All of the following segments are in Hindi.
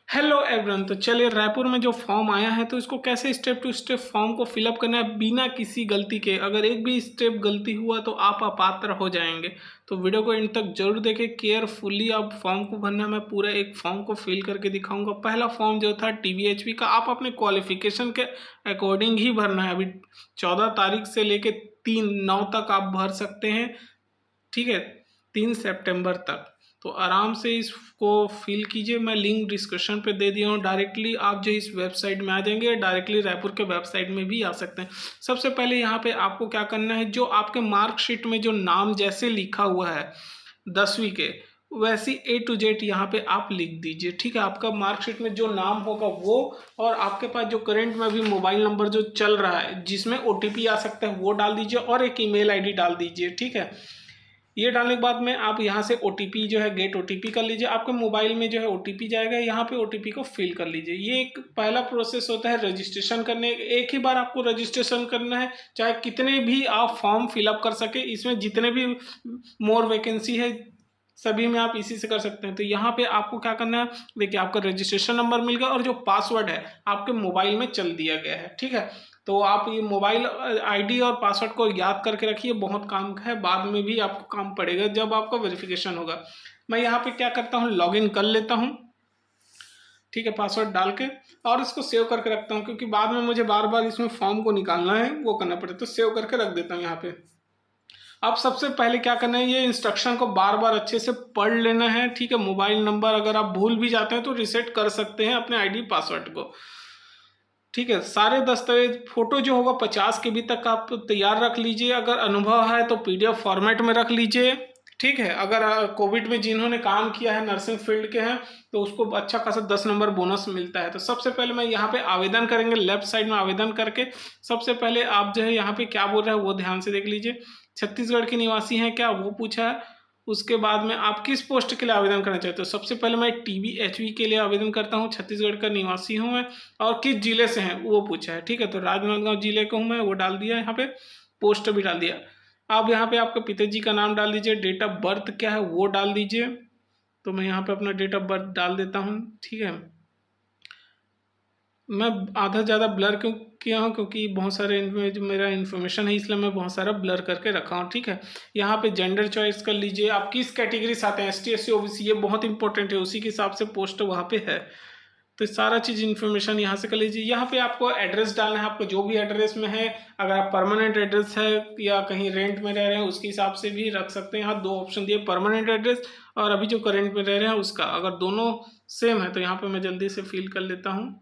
Hello everyone. तो चलिए, रायपुर में जो फॉर्म आया है तो इसको कैसे स्टेप टू स्टेप फॉर्म को फिलअप करना है बिना किसी गलती के। अगर एक भी स्टेप गलती हुआ तो आप अपात्र हो जाएंगे। तो वीडियो को इन तक जरूर देखें, केयरफुली आप फॉर्म को भरना है। मैं पूरा एक फॉर्म को फिल करके दिखाऊंगा। पहला फॉर्म जो था टीबीएचपी का, आप अपने क्वालिफिकेशन के अकॉर्डिंग ही भरना है। अभी 14 तारीख से लेके 3/9 तक आप भर सकते हैं, ठीक है, 3 सितंबर तक। तो आराम से इसको फिल कीजिए। मैं लिंक डिस्क्रिप्शन पे दे दिया हूँ। डायरेक्टली आप जो इस वेबसाइट में आ जाएंगे, डायरेक्टली रायपुर के वेबसाइट में भी आ सकते हैं। सबसे पहले यहाँ पे आपको क्या करना है, जो आपके मार्कशीट में जो नाम जैसे लिखा हुआ है 10वीं के, वैसी A to Z यहाँ पे आप लिख दीजिए, ठीक है। आपका मार्कशीट में जो नाम होगा वो, और आपके पास जो करंट में भी मोबाइल नंबर जो चल रहा है जिसमें OTP आ सकता है वो डाल दीजिए, और एक ईमेल आईडी डाल दीजिए, ठीक है। ये डालने के बाद में आप यहाँ से OTP जो है गेट OTP कर लीजिए। आपके मोबाइल में जो है OTP जाएगा, यहाँ पे OTP को फिल कर लीजिए। ये एक पहला प्रोसेस होता है रजिस्ट्रेशन करने। एक ही बार आपको रजिस्ट्रेशन करना है, चाहे कितने भी आप फॉर्म फिलअप कर सके। इसमें जितने भी मोर वैकेंसी है सभी में आप इसी से कर सकते हैं। तो यहाँ पे आपको क्या करना है, देखिए आपका रजिस्ट्रेशन नंबर मिल गया और जो पासवर्ड है आपके मोबाइल में चल दिया गया है, ठीक है। तो आप ये मोबाइल आईडी और पासवर्ड को याद करके रखिए, बहुत काम का है, बाद में भी आपको काम पड़ेगा जब आपका वेरिफिकेशन होगा। मैं यहाँ पे क्या करता हूँ, लॉगिन कर लेता हूँ, ठीक है, पासवर्ड डाल के, और इसको सेव करके रखता हूँ, क्योंकि बाद में मुझे बार बार इसमें फॉर्म को निकालना है, वो करना पड़े, तो सेव करके रख देता हूँ यहाँ पे। अब सबसे पहले क्या करना है, ये इंस्ट्रक्शन को बार बार अच्छे से पढ़ लेना है, ठीक है। मोबाइल नंबर अगर आप भूल भी जाते हैं तो रिसेट कर सकते हैं अपने आईडी पासवर्ड को, ठीक है। सारे दस्तावेज, फोटो जो होगा 50 KB तक आप तैयार रख लीजिए। अगर अनुभव है तो PDF फॉर्मेट में रख लीजिए, ठीक है। अगर कोविड में जिन्होंने काम किया है, नर्सिंग फील्ड के हैं, तो उसको अच्छा खासा 10 नंबर बोनस मिलता है। तो सबसे पहले मैं यहाँ पे आवेदन करेंगे, लेफ्ट साइड में आवेदन करके सबसे पहले आप जो है यहाँ पे क्या बोल रहा है वो ध्यान से देख लीजिए। छत्तीसगढ़ के निवासी हैं क्या, वो पूछा है। उसके बाद में आप किस पोस्ट के लिए आवेदन करना चाहते हो। सबसे पहले मैं TBHV के लिए आवेदन करता हूँ, छत्तीसगढ़ का निवासी हूँ मैं, और किस जिले से हैं वो पूछा है, ठीक है। तो राजनांदगांव जिले का हूँ मैं, वो डाल दिया यहाँ पे, पोस्ट भी डाल दिया। अब यहाँ पे आपके पिताजी का नाम डाल दीजिए, डेट ऑफ बर्थ क्या है वो डाल दीजिए। तो मैं यहाँ पे अपना डेट ऑफ बर्थ डाल देता हूँ, ठीक है। मैं आधा ज़्यादा ब्लर क्यों किया हूँ, क्योंकि बहुत सारे इनमें जो मेरा इन्फॉर्मेशन है इसलिए मैं बहुत सारा ब्लर करके रखा हूँ, ठीक है। यहाँ पे जेंडर चॉइस कर लीजिए, आप किस कैटेगरी से आते हैं, ST SC OBC, ये बहुत इंपॉर्टेंट है, उसी के हिसाब से पोस्ट वहाँ पे है। तो सारा चीज़ इन्फॉर्मेशन यहाँ से कर लीजिए। यहाँ पे आपको एड्रेस डालना है, आपको जो भी एड्रेस में है। अगर आप परमानेंट एड्रेस है या कहीं रेंट में रह रहे हैं उसके हिसाब से भी रख सकते हैं। यहाँ 2 ऑप्शन दिए, परमानेंट एड्रेस और अभी जो करेंट में रह रहे हैं उसका। अगर दोनों सेम है तो यहाँ पे मैं जल्दी से फिल कर लेता हूँ।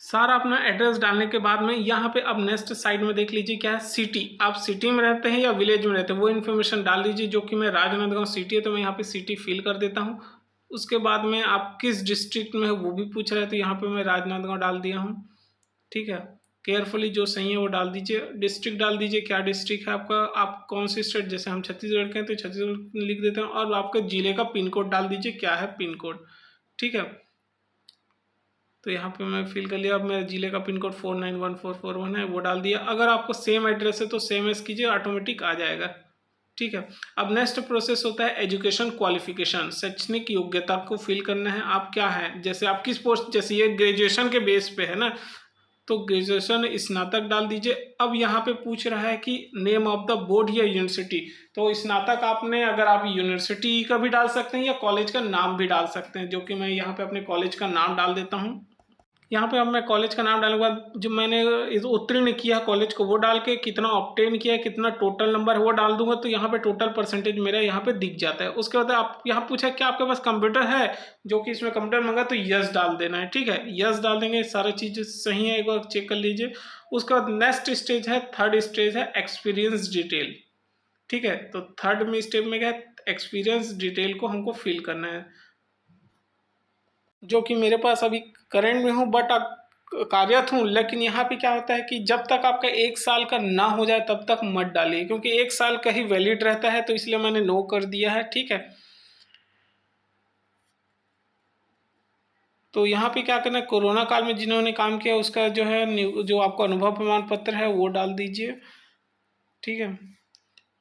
सारा अपना एड्रेस डालने के बाद में यहाँ पे अब नेक्स्ट साइड में देख लीजिए क्या है, सिटी। आप सिटी में रहते हैं या विलेज में रहते हैं वो इन्फॉर्मेशन डाल दीजिए। जो कि मैं राजनांदगांव सिटी है तो मैं यहाँ पे सिटी फिल कर देता हूँ। उसके बाद में आप किस डिस्ट्रिक्ट में है वो भी पूछ रहे हैं, तो यहाँ पे मैं राजनांदगांव डाल दिया हूँ, ठीक है। केयरफुली जो सही है वो डाल दीजिए। डिस्ट्रिक्ट डाल दीजिए, क्या डिस्ट्रिक्ट है आपका, आप कौन सी स्टेट, जैसे हम छत्तीसगढ़ के हैं तो छत्तीसगढ़ लिख देते हैं। और आपके जिले का पिन कोड डाल दीजिए, क्या है पिन कोड, ठीक है। तो यहाँ पे मैं फिल कर लिया। अब मेरे जिले का पिन कोड 491441 है, वो डाल दिया। अगर आपको सेम एड्रेस है तो सेम एस कीजिए, ऑटोमेटिक आ जाएगा, ठीक है। अब नेक्स्ट प्रोसेस होता है एजुकेशन क्वालिफिकेशन, शैक्षणिक योग्यता को फिल करना है। आप क्या है, जैसे आप किस पोस्ट, जैसे ये ग्रेजुएशन के बेस पे है ना, तो ग्रेजुएशन स्नातक डाल दीजिए। अब यहाँ पे पूछ रहा है कि नेम ऑफ द बोर्ड या यूनिवर्सिटी, तो स्नातक आपने, अगर आप यूनिवर्सिटी का भी डाल सकते हैं या कॉलेज का नाम भी डाल सकते हैं, जो कि मैं यहाँ पे अपने कॉलेज का नाम डाल देता हूँ। यहाँ पे अब मैं कॉलेज का नाम डालने के बाद जो मैंने उत्तीर्ण किया कॉलेज को वो डाल के, कितना ऑब्टेन किया, कितना टोटल नंबर है वो डाल दूंगा। तो यहाँ पे टोटल परसेंटेज मेरा यहाँ पे दिख जाता है। उसके बाद आप यहाँ पूछा क्या आपके पास कंप्यूटर है, जो कि इसमें कंप्यूटर मांगा, तो यस डाल देना है, ठीक है। यस डाल देंगे, सारी चीज़ सही है, एक बार चेक कर लीजिए। उसके बाद नेक्स्ट स्टेज है, थर्ड स्टेज है एक्सपीरियंस डिटेल, ठीक है। तो थर्ड में स्टेप में क्या है, एक्सपीरियंस डिटेल को हमको फिल करना है, जो कि मेरे पास अभी करंट में हूँ, बट अब कार्यरत हूँ। लेकिन यहाँ पे क्या होता है कि जब तक आपका 1 साल का ना हो जाए तब तक मत डालिए, क्योंकि 1 साल का ही वैलिड रहता है, तो इसलिए मैंने नो कर दिया है, ठीक है। तो यहाँ पे क्या करना है, कोरोना काल में जिन्होंने काम किया उसका जो है जो आपका अनुभव प्रमाण पत्र है वो डाल दीजिए, ठीक है।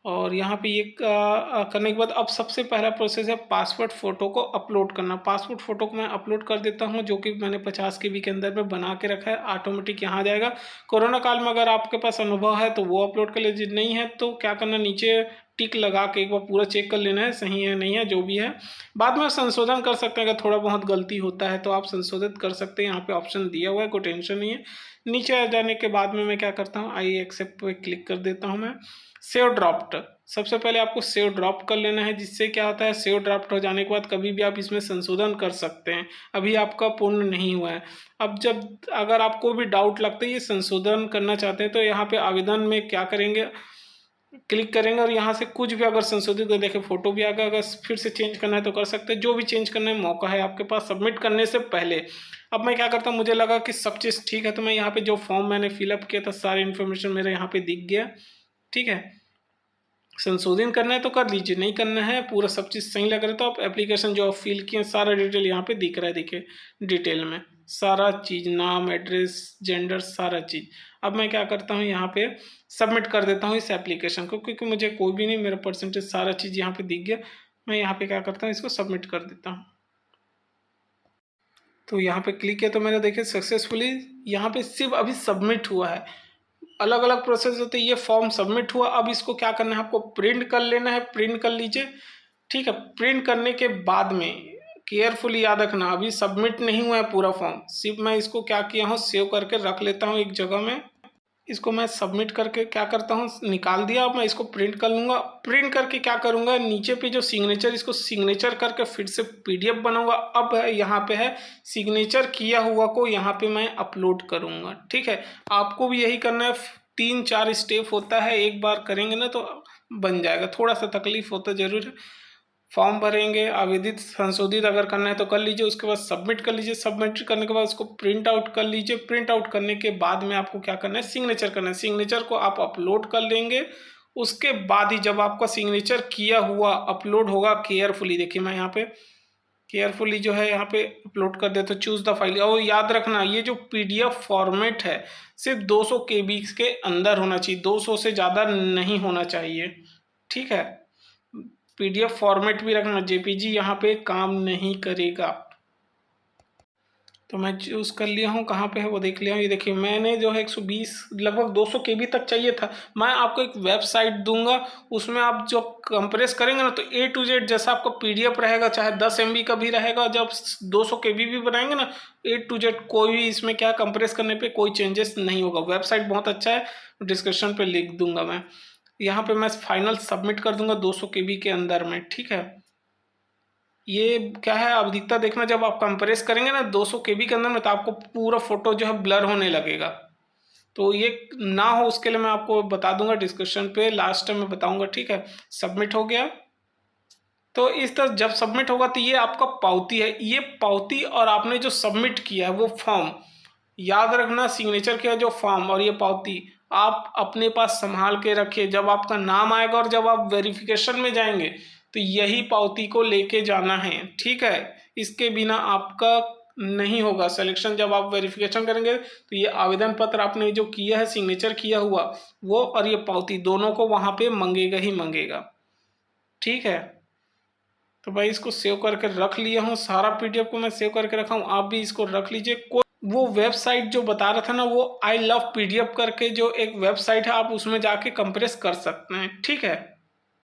और यहाँ पे ये करने के बाद अब सबसे पहला प्रोसेस है पासपोर्ट फ़ोटो को अपलोड करना। पासपोर्ट फ़ोटो को मैं अपलोड कर देता हूँ, जो कि मैंने 50 KB के अंदर में बना के रखा है। ऑटोमेटिक यहाँ आ जाएगा। कोरोना काल में अगर आपके पास अनुभव है तो वो अपलोड कर लीजिए, नहीं है तो क्या करना, नीचे टिक लगा के एक बार पूरा चेक कर लेना है सही है नहीं है, जो भी है। बाद में संशोधन कर सकते हैं, अगर थोड़ा बहुत गलती होता है तो आप संशोधित कर सकते हैं। यहाँ पे ऑप्शन दिया हुआ है, कोई टेंशन नहीं है। नीचे आ जाने के बाद में मैं क्या करता हूँ, आई एक्सेप्ट पे क्लिक कर देता हूँ मैं। सेव ड्राफ्ट, सबसे पहले आपको सेव ड्राफ्ट कर लेना है, जिससे क्या होता है सेव ड्राफ्ट हो जाने के बाद कभी भी आप इसमें संशोधन कर सकते हैं। अभी आपका पूर्ण नहीं हुआ है। अब जब अगर आपको भी डाउट लगता है ये संशोधन करना चाहते हैं तो यहाँ पे आवेदन में क्या करेंगे, क्लिक करेंगे और यहाँ से कुछ भी अगर संशोधित कर देखें, फोटो भी आ गया, अगर फिर से चेंज करना है तो कर सकते हैं। जो भी चेंज करने में मौका है आपके पास सबमिट करने से पहले। अब मैं क्या करता हूँ, मुझे लगा कि सब चीज़ ठीक है तो मैं यहाँ पे जो फॉर्म मैंने फिलअप किया था सारी इन्फॉर्मेशन मेरे यहाँ पे दिख गया। ठीक है, संशोधन करना है तो कर लीजिए, नहीं करना है पूरा सब चीज़ सही लग रहा है तो आप एप्लीकेशन जो आप फिल किए सारा डिटेल यहाँ पे दिख रहा है, देखिए डिटेल में सारा चीज़, नाम, एड्रेस, जेंडर, सारा चीज़। अब मैं क्या करता हूँ, यहाँ पे सबमिट कर देता हूँ इस एप्लीकेशन को, क्योंकि मुझे कोई भी नहीं, मेरा परसेंटेज सारा चीज़ यहाँ पे दिख गया। मैं यहाँ पे क्या करता हूँ, इसको सबमिट कर देता हूँ। तो यहाँ पे क्लिक किया तो मैंने देखिए सक्सेसफुली यहाँ पे सिर्फ अभी सबमिट हुआ है। अलग अलग प्रोसेस होते हैं, ये फॉर्म सबमिट हुआ। अब इसको क्या करना है, आपको प्रिंट कर लेना है, प्रिंट कर लीजिए। ठीक है, प्रिंट करने के बाद में केयरफुली याद रखना अभी सबमिट नहीं हुआ है पूरा फॉर्म, सिर्फ मैं इसको क्या किया हूँ सेव करके रख लेता हूँ एक जगह में। इसको मैं सबमिट करके क्या करता हूँ, निकाल दिया। अब मैं इसको प्रिंट कर लूँगा। प्रिंट करके क्या करूँगा, नीचे पे जो सिग्नेचर, इसको सिग्नेचर करके फिर से PDF बनाऊँगा। अब यहाँ पे है सिग्नेचर किया हुआ को यहाँ पे मैं अपलोड करूँगा। ठीक है, आपको भी यही करना है। 3-4 स्टेप होता है, एक बार करेंगे ना तो बन जाएगा। थोड़ा सा तकलीफ होता जरूर है। फॉर्म भरेंगे, आवेदित संशोधित अगर करना है तो कर लीजिए, उसके बाद सबमिट कर लीजिए। सबमिट करने के बाद उसको प्रिंट आउट कर लीजिए। प्रिंट आउट करने के बाद में आपको क्या करना है, सिग्नेचर करना है। सिग्नेचर को आप अपलोड कर लेंगे। उसके बाद ही जब आपका सिग्नेचर किया हुआ अपलोड होगा, केयरफुली देखिए मैं यहाँ पे केयरफुली जो है यहाँ पे अपलोड कर देते, चूज द फाइल। और याद रखना ये जो PDF फॉर्मेट है सिर्फ 200 KB के अंदर होना चाहिए, 200 से ज़्यादा नहीं होना चाहिए। ठीक है, PDF फॉर्मेट भी रखना, JPG यहाँ पे काम नहीं करेगा। तो मैं चूज़ कर लिया हूँ, कहाँ पे है वो देख लिया हूँ। ये देखिए मैंने जो है 120 लगभग 200 KB तक चाहिए था। मैं आपको एक वेबसाइट दूंगा, उसमें आप जो कंप्रेस करेंगे ना तो A to Z जैसा आपका PDF रहेगा, चाहे 10 MB का भी रहेगा। जब 200 KB भी बनाएंगे ना, A to Z कोई भी इसमें क्या कंप्रेस करने पर कोई चेंजेस नहीं होगा। वेबसाइट बहुत अच्छा है, डिस्क्रिप्शन पर लिख दूंगा मैं। यहाँ पे मैं फाइनल सबमिट कर दूंगा 200 KB के अंदर में। ठीक है, ये क्या है, अब दिखता देखना जब आप कंप्रेस करेंगे ना 200 KB के अंदर में तो आपको पूरा फोटो जो है ब्लर होने लगेगा। तो ये ना हो उसके लिए मैं आपको बता दूंगा डिस्क्रिप्शन पे, लास्ट टाइम मैं बताऊंगा। ठीक है, सबमिट हो गया। तो इस तरह जब सबमिट होगा तो ये आपका पावती है। ये पावती और आपने जो सबमिट किया है वो फॉर्म, याद रखना सिग्नेचर किया जो फॉर्म और ये पावती आप अपने पास संभाल के रखिए। जब आपका नाम आएगा और जब आप वेरिफिकेशन में जाएंगे तो यही पावती को लेके जाना है। ठीक है, इसके बिना आपका नहीं होगा सिलेक्शन। जब आप वेरिफिकेशन करेंगे तो ये आवेदन पत्र आपने जो किया है सिग्नेचर किया हुआ वो और ये पावती दोनों को वहाँ पे मंगेगा ही मंगेगा। ठीक है, तो भाई इसको सेव करके रख लिया हूँ, सारा PDF को मैं सेव करके रखा हूँ, आप भी इसको रख लीजिए। वो वेबसाइट जो बता रहा था ना, वो आई लव PDF करके जो एक वेबसाइट है, आप उसमें जाके कंप्रेस कर सकते हैं। ठीक है।